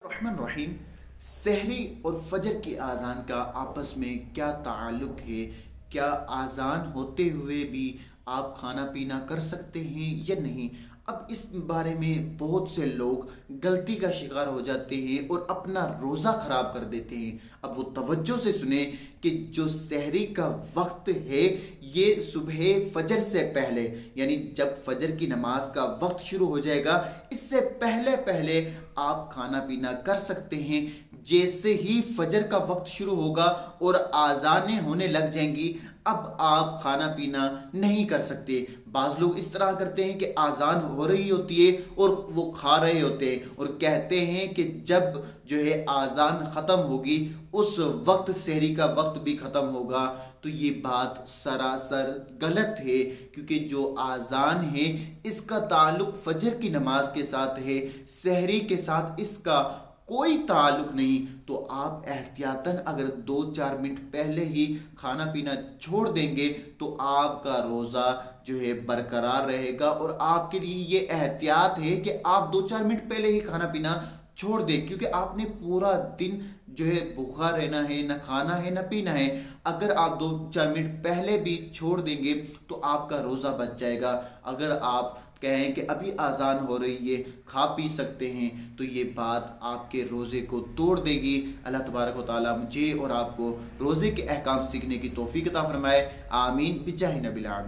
रहमान रहीम। सहरी और फजर की आज़ान का आपस में क्या ताल्लुक़ है? क्या आज़ान होते हुए भी आप खाना पीना कर सकते हैं या नहीं? अब इस बारे में बहुत से लोग गलती का शिकार हो जाते हैं और अपना रोज़ा ख़राब कर देते हैं। अब वो तवज्जो से सुने कि जो सहरी का वक्त है ये सुबह फजर से पहले, यानी जब फजर की नमाज का वक्त शुरू हो जाएगा इससे पहले पहले आप खाना पीना कर सकते हैं। जैसे ही फजर का वक्त शुरू होगा और आज़ानें होने लग जाएंगी अब आप खाना पीना नहीं कर सकते। बाज़ लोग इस तरह करते हैं कि आज़ान हो रही होती है और वो खा रहे होते हैं और कहते हैं कि जब जो है आज़ान ख़त्म होगी उस वक्त सहरी का वक्त भी ख़त्म होगा। तो ये बात सरासर गलत है, क्योंकि जो आज़ान है इसका ताल्लुक़ फजर की नमाज के साथ है, सहरी के साथ इसका कोई ताल्लुक नहीं। तो आप एहतियातन अगर 2-4 मिनट पहले ही खाना पीना छोड़ देंगे तो आपका रोज़ा जो है बरकरार रहेगा। और आपके लिए ये एहतियात है कि आप 2-4 मिनट पहले ही खाना पीना छोड़ दें, क्योंकि आपने पूरा दिन जो है भूखा रहना है, ना खाना है ना पीना है। अगर आप 2-4 मिनट पहले भी छोड़ देंगे तो आपका रोज़ा बच जाएगा। अगर आप कहें कि अभी आज़ान हो रही है खा पी सकते हैं तो ये बात आपके रोज़े को तोड़ देगी। अल्लाह तबारक व तआला मुझे और आपको रोज़े के अहकाम सीखने की तौफीक अता फरमाए। आमीन बिजाहि नबिल आमीन।